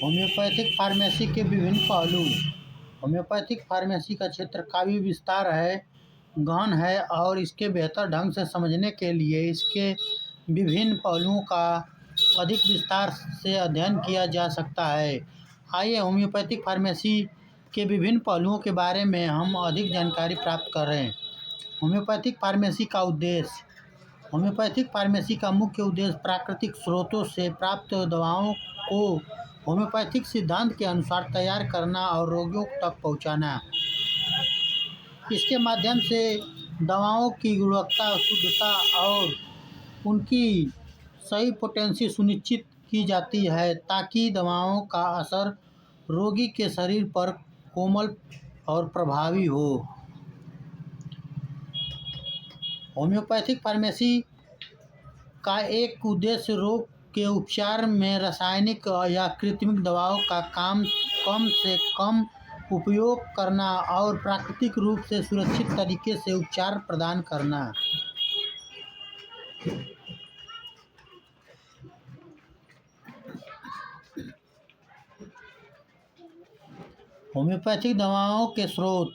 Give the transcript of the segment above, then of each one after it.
Homeopathic pharmacy के विभिन्न पहलू। होम्योपैथिक फार्मेसी का क्षेत्र काफ़ी विस्तार है, गहन है और इसके बेहतर ढंग से समझने के लिए इसके विभिन्न पहलुओं का अधिक विस्तार से अध्ययन किया जा सकता है। आइए होम्योपैथिक फार्मेसी के विभिन्न पहलुओं के बारे में हम अधिक जानकारी प्राप्त करें। होम्योपैथिक फार्मेसी का उद्देश्य। होम्योपैथिक फार्मेसी का मुख्य उद्देश्य प्राकृतिक स्रोतों से प्राप्त दवाओं को होम्योपैथिक सिद्धांत के अनुसार तैयार करना और रोगियों तक पहुंचाना। इसके माध्यम से दवाओं की गुणवत्ता, शुद्धता और उनकी सही पोटेंसी सुनिश्चित की जाती है ताकि दवाओं का असर रोगी के शरीर पर कोमल और प्रभावी हो। होम्योपैथिक फार्मेसी का एक उद्देश्य रोग के उपचार में रासायनिक या कृत्रिम दवाओं का कम से कम उपयोग करना और प्राकृतिक रूप से सुरक्षित तरीके से उपचार प्रदान करना। होम्योपैथिक दवाओं के स्रोत।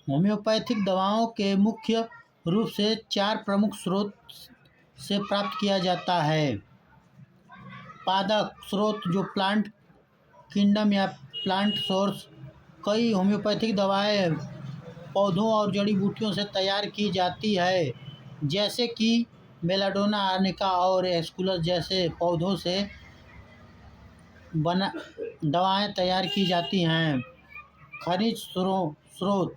होम्योपैथिक दवाओं के मुख्य रूप से 4 प्रमुख स्रोत से प्राप्त किया जाता है। पादप स्रोत जो प्लांट किंगडम या प्लांट सोर्स। कई होम्योपैथिक दवाएं पौधों और जड़ी बूटियों से तैयार की जाती है, जैसे कि बेलाडोना, आर्निका और एस्कुलस जैसे पौधों से दवाएं तैयार की जाती हैं। खनिज स्रोत।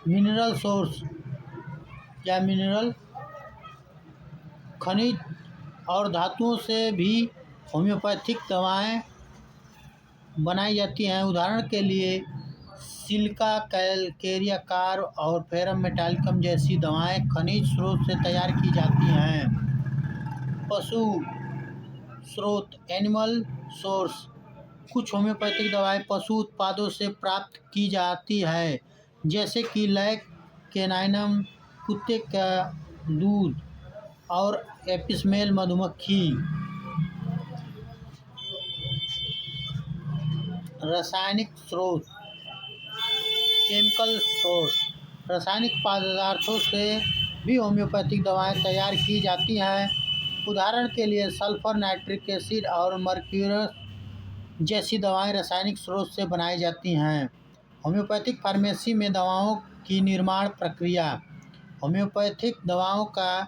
मिनरल सोर्स या मिनरल खनिज और धातुओं से भी होम्योपैथिक दवाएं बनाई जाती हैं। उदाहरण के लिए सिलिका, कैरियाकार और फेरम मेटालिकम जैसी दवाएं खनिज स्रोत से तैयार की जाती हैं। पशु स्रोत एनिमल सोर्स। कुछ होम्योपैथिक दवाएं पशु उत्पादों से प्राप्त की जाती है, जैसे कि लैक कैनाइनम, कुत्ते का दूध और एपिसमेल मधुमक्खी। रासायनिक स्रोत केमिकल सोर्स। रासायनिक पदार्थों से भी होम्योपैथिक दवाएं तैयार की जाती हैं। उदाहरण के लिए सल्फर, नाइट्रिक एसिड और मर्क्यूरी जैसी दवाएं रासायनिक स्रोत से बनाई जाती हैं। होम्योपैथिक फार्मेसी में दवाओं की निर्माण प्रक्रिया। होम्योपैथिक दवाओं का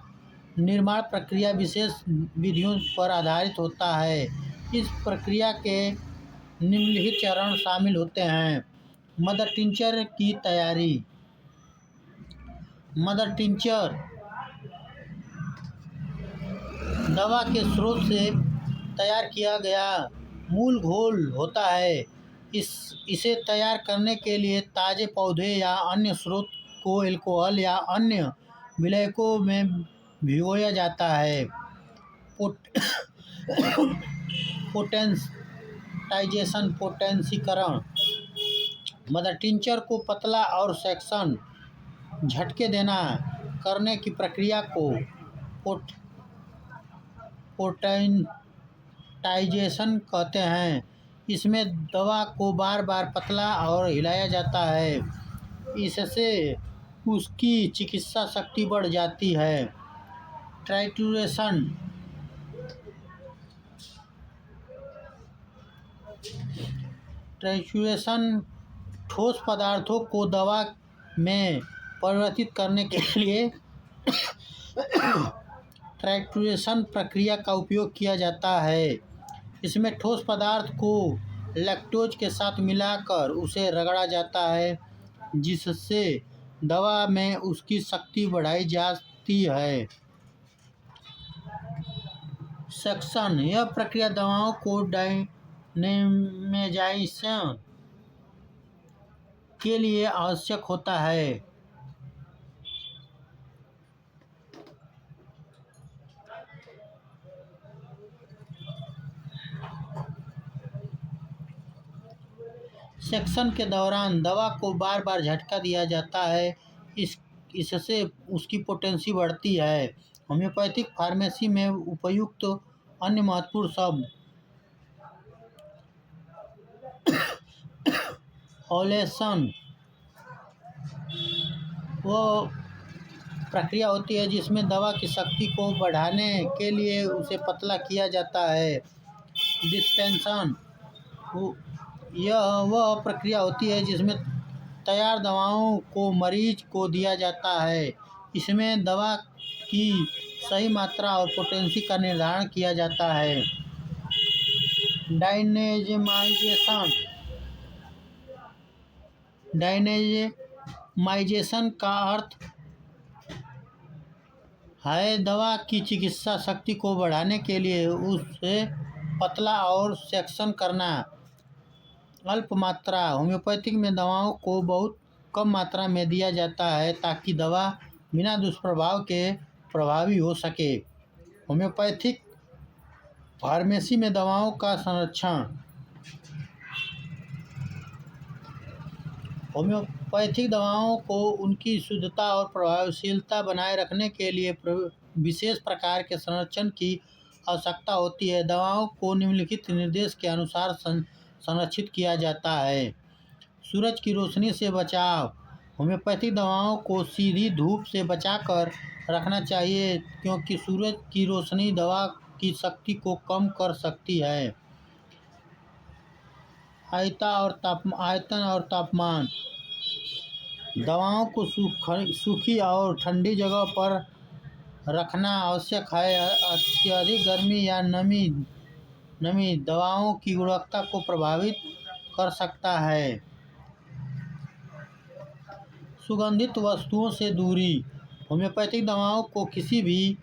निर्माण प्रक्रिया विशेष विधियों पर आधारित होता है। इस प्रक्रिया के निम्नलिखित चरण शामिल होते हैं। मदर टिंचर की तैयारी। मदर टिंचर दवा के स्रोत से तैयार किया गया मूल घोल होता है। इसे तैयार करने के लिए ताज़े पौधे या अन्य स्रोत को अल्कोहल या अन्य विलायकों में भिगोया जाता है। पोटेंसीकरण। मदर टिंचर को पतला और सेक्शन झटके देना करने की प्रक्रिया को पोटेंटाइजेशन कहते हैं। इसमें दवा को बार बार पतला और हिलाया जाता है, इससे उसकी चिकित्सा शक्ति बढ़ जाती है। ट्राइट्यूरेशन। ठोस पदार्थों को दवा में परिवर्तित करने के लिए ट्राइट्यूरेशन प्रक्रिया का उपयोग किया जाता है। इसमें ठोस पदार्थ को लैक्टोज के साथ मिलाकर उसे रगड़ा जाता है, जिससे दवा में उसकी शक्ति बढ़ाई जाती है। सेक्शन। यह प्रक्रिया दवाओं को डायनेमाइजेशन के लिए आवश्यक होता है। सेक्शन के दौरान दवा को बार बार झटका दिया जाता है, इससे उसकी पोटेंसी बढ़ती है। होम्योपैथिक फार्मेसी में उपयुक्त अन्य महत्वपूर्ण शब्द ओलेसन वो प्रक्रिया होती है जिसमें दवा की शक्ति को बढ़ाने के लिए उसे पतला किया जाता है। डिस्पेंसन यह वह प्रक्रिया होती है जिसमें तैयार दवाओं को मरीज को दिया जाता है। इसमें दवा की सही मात्रा और पोटेंसी का निर्धारण किया जाता है। डायनेमाइजेशन डायनेमाइजेशन का अर्थ है दवा की चिकित्सा शक्ति को बढ़ाने के लिए उसे पतला और सेक्शन करना। अल्प मात्रा होम्योपैथिक में दवाओं को बहुत कम मात्रा में दिया जाता है ताकि दवा बिना दुष्प्रभाव के प्रभावी हो सके। होम्योपैथिक फार्मेसी में दवाओं का संरक्षण होम्योपैथिक दवाओं को उनकी शुद्धता और प्रभावशीलता बनाए रखने के लिए विशेष प्रकार के संरक्षण की आवश्यकता होती है। दवाओं को निम्नलिखित निर्देश के अनुसार संरक्षित किया जाता है। सूरज की रोशनी से बचाव होम्योपैथिक दवाओं को सीधी धूप से बचाकर रखना चाहिए क्योंकि सूरज की रोशनी दवा की शक्ति को कम कर सकती है। आयतन और तापमान दवाओं को सूखी और ठंडी जगह पर रखना आवश्यक है। अत्यधिक गर्मी या नमी दवाओं की गुणवत्ता को प्रभावित कर सकता है। सुगंधित वस्तुओं से दूरी होम्योपैथिक दवाओं को किसी भी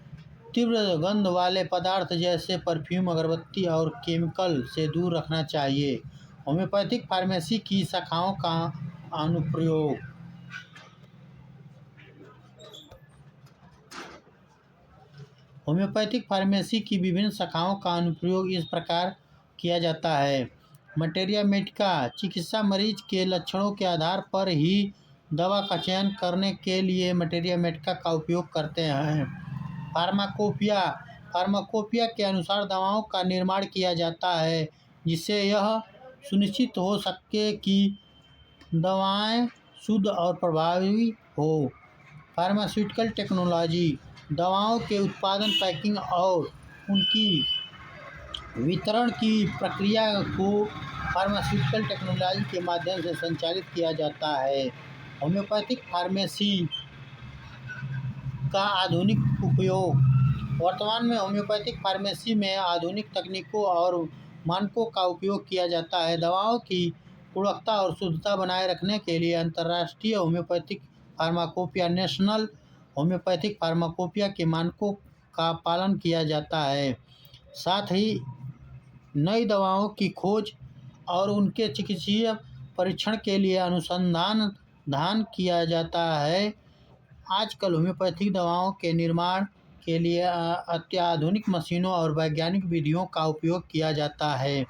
तीव्र गंध वाले पदार्थ जैसे परफ्यूम, अगरबत्ती और केमिकल से दूर रखना चाहिए। होम्योपैथिक फार्मेसी की शाखाओं का अनुप्रयोग होम्योपैथिक फार्मेसी की विभिन्न शाखाओं का अनुप्रयोग इस प्रकार किया जाता है। मटेरिया मेडिका चिकित्सा मरीज के लक्षणों के आधार पर ही दवा का चयन करने के लिए मटेरिया मेडिका का उपयोग करते हैं। फार्माकोपिया के अनुसार दवाओं का निर्माण किया जाता है जिससे यह सुनिश्चित हो सके कि दवाएं शुद्ध और प्रभावी हो। फार्मास्यूटिकल टेक्नोलॉजी दवाओं के उत्पादन, पैकिंग और उनकी वितरण की प्रक्रिया को फार्मास्यूटिकल टेक्नोलॉजी के माध्यम से संचालित किया जाता है। होम्योपैथिक फार्मेसी का आधुनिक उपयोग वर्तमान में होम्योपैथिक फार्मेसी में आधुनिक तकनीकों और मानकों का उपयोग किया जाता है। दवाओं की गुणवत्ता और शुद्धता बनाए रखने के लिए अंतर्राष्ट्रीय homeopathic pharmacopoeia national homeopathic pharmacopoeia के मानकों का पालन किया जाता है। साथ ही नई दवाओं की खोज और उनके चिकित्सीय परीक्षण के लिए अनुसंधान किया जाता है। आजकल होम्योपैथिक दवाओं के निर्माण के लिए अत्याधुनिक मशीनों और वैज्ञानिक विधियों का उपयोग किया जाता है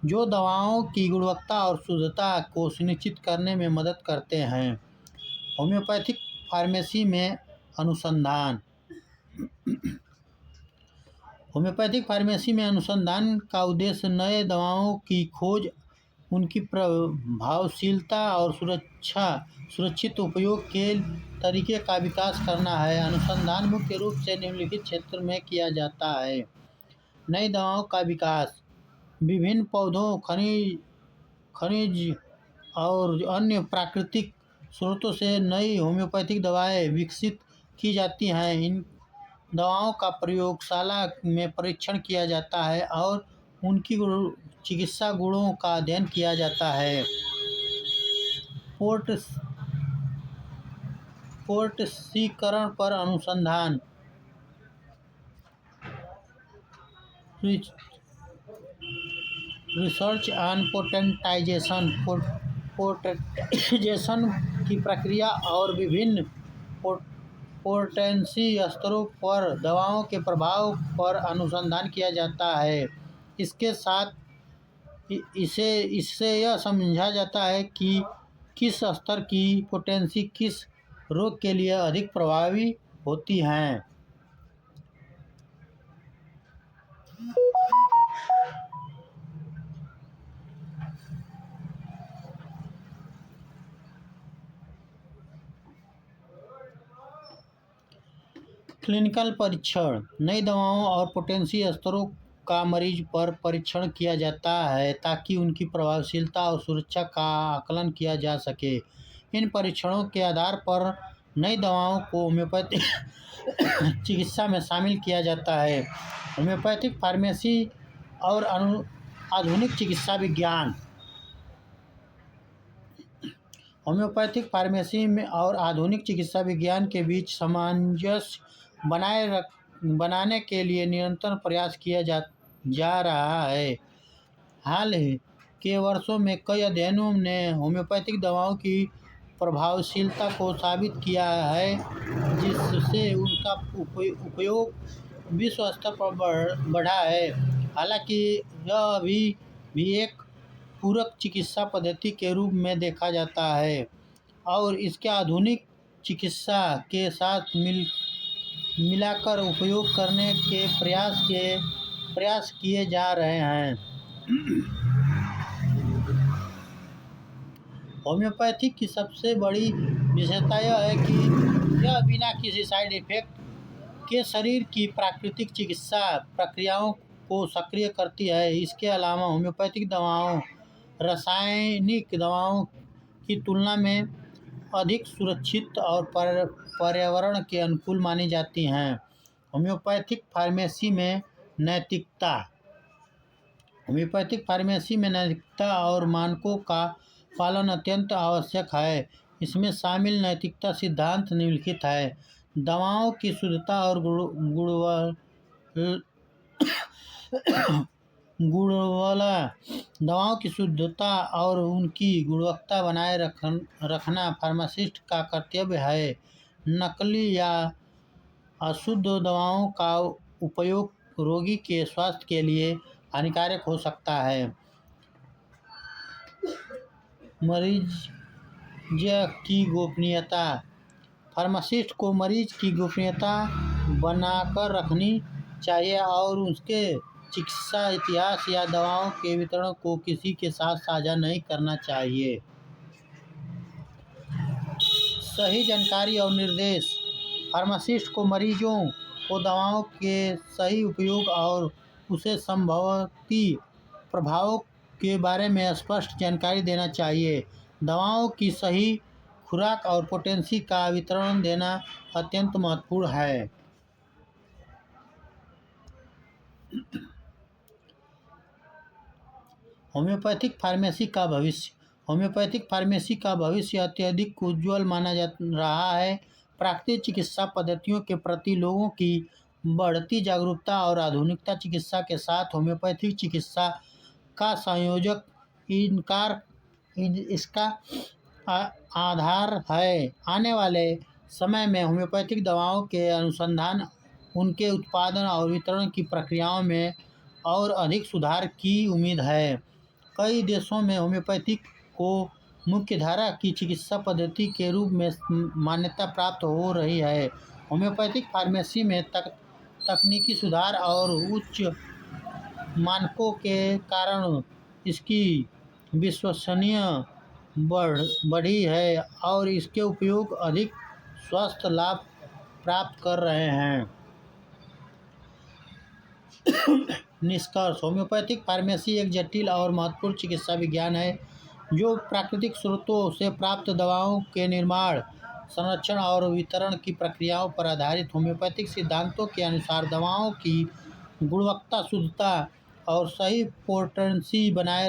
जो दवाओं की गुणवत्ता और शुद्धता को सुनिश्चित करने में मदद करते हैं। होम्योपैथिक फार्मेसी में अनुसंधान होम्योपैथिक फार्मेसी में अनुसंधान का उद्देश्य नए दवाओं की खोज, उनकी प्रभावशीलता और सुरक्षित उपयोग के तरीके का विकास करना है। अनुसंधान मुख्य रूप से निम्नलिखित क्षेत्र में किया जाता है। नई दवाओं का विकास विभिन्न पौधों, खनिज और अन्य प्राकृतिक स्रोतों से नई होम्योपैथिक दवाएं विकसित की जाती हैं। इन दवाओं का प्रयोगशाला में परीक्षण किया जाता है और उनकी चिकित्सा गुणों का अध्ययन किया जाता है। पोर्टसीकरण पर अनुसंधान रिसर्च ऑन पोटेंटाइजेशन पोर्टेंटाइजेशन की प्रक्रिया और विभिन्न पोटेंसी स्तरों पर दवाओं के प्रभाव पर अनुसंधान किया जाता है। इसके साथ इससे यह समझा जाता है कि किस स्तर की पोटेंसी किस रोग के लिए अधिक प्रभावी होती हैं। क्लिनिकल परीक्षण नई दवाओं और पोटेंसी स्तरों का मरीज पर परीक्षण किया जाता है ताकि उनकी प्रभावशीलता और सुरक्षा का आकलन किया जा सके। इन परीक्षणों के आधार पर नई दवाओं को होम्योपैथिक चिकित्सा में शामिल किया जाता है। होम्योपैथिक फार्मेसी और आधुनिक चिकित्सा विज्ञान होम्योपैथिक फार्मेसी में और आधुनिक चिकित्सा विज्ञान के बीच सामंजस्य बनाने के लिए निरंतर प्रयास किया जा रहा है। हाल के वर्षों में कई अध्ययनों ने होम्योपैथिक दवाओं की प्रभावशीलता को साबित किया है, जिससे उनका उपयोग विश्व स्तर पर बढ़ा है। हालांकि यह अभी भी एक पूरक चिकित्सा पद्धति के रूप में देखा जाता है और इसके आधुनिक चिकित्सा के साथ मिलाकर उपयोग करने के प्रयास किए जा रहे हैं। होम्योपैथी की सबसे बड़ी विशेषता यह है कि यह बिना किसी साइड इफेक्ट के शरीर की प्राकृतिक चिकित्सा प्रक्रियाओं को सक्रिय करती है। इसके अलावा होम्योपैथिक दवाओं रासायनिक दवाओं की तुलना में अधिक सुरक्षित और पर्यावरण के अनुकूल मानी जाती हैं। होम्योपैथिक फार्मेसी में नैतिकता और मानकों का पालन अत्यंत आवश्यक है। इसमें शामिल नैतिकता सिद्धांत निम्नलिखित है। दवाओं की शुद्धता और दवाओं की शुद्धता और उनकी गुणवत्ता बनाए रखना फार्मासिस्ट का कर्तव्य है। नकली या अशुद्ध दवाओं का उपयोग रोगी के स्वास्थ्य के लिए हानिकारक हो सकता है। मरीज की गोपनीयता फार्मासिस्ट को मरीज की गोपनीयता बनाकर रखनी चाहिए और उसके चिकित्सा इतिहास या दवाओं के वितरण को किसी के साथ साझा नहीं करना चाहिए। सही जानकारी और निर्देश फार्मासिस्ट को मरीजों को दवाओं के सही उपयोग और उसे संभावित प्रभावों के बारे में स्पष्ट जानकारी देना चाहिए। दवाओं की सही खुराक और पोटेंसी का वितरण देना अत्यंत महत्वपूर्ण है। होम्योपैथिक फार्मेसी का भविष्य अत्यधिक उज्ज्वल माना जा रहा है। प्राकृतिक चिकित्सा पद्धतियों के प्रति लोगों की बढ़ती जागरूकता और आधुनिकता चिकित्सा के साथ होम्योपैथिक चिकित्सा का संयोजक इसका आधार है। आने वाले समय में होम्योपैथिक दवाओं के अनुसंधान, उनके उत्पादन और वितरण की प्रक्रियाओं में और अधिक सुधार की उम्मीद है। कई देशों में होम्योपैथिक को मुख्यधारा की चिकित्सा पद्धति के रूप में मान्यता प्राप्त हो रही है। होम्योपैथिक फार्मेसी में तकनीकी सुधार और उच्च मानकों के कारण इसकी विश्वसनीयता बढ़ी है और इसके उपयोग अधिक स्वास्थ्य लाभ प्राप्त कर रहे हैं। निष्कर्ष होम्योपैथिक फार्मेसी एक जटिल और महत्वपूर्ण चिकित्सा विज्ञान है जो प्राकृतिक स्रोतों से प्राप्त दवाओं के निर्माण, संरक्षण और वितरण की प्रक्रियाओं पर आधारित होम्योपैथिक सिद्धांतों के अनुसार दवाओं की गुणवत्ता, शुद्धता और सही पोटेंसी बनाए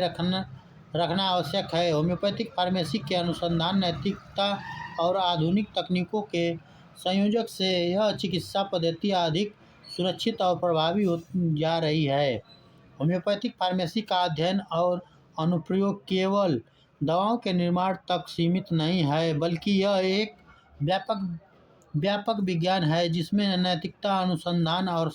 रखना आवश्यक है। होम्योपैथिक फार्मेसी के अनुसंधान, नैतिकता और आधुनिक तकनीकों के संयोजन से यह चिकित्सा पद्धति अधिक सुरक्षित और प्रभावी होती जा रही है। होम्योपैथिक फार्मेसी का अध्ययन और अनुप्रयोग केवल दवाओं के निर्माण तक सीमित नहीं है, बल्कि यह एक व्यापक विज्ञान है जिसमें नैतिकता, अनुसंधान और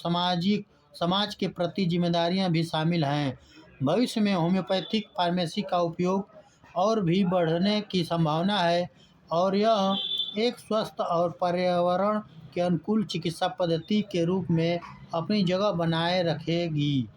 समाज के प्रति जिम्मेदारियां भी शामिल हैं। भविष्य में होम्योपैथिक फार्मेसी का उपयोग और भी बढ़ने की संभावना है और यह एक स्वस्थ और पर्यावरण के अनुकूल चिकित्सा पद्धति के रूप में अपनी जगह बनाए रखेगी।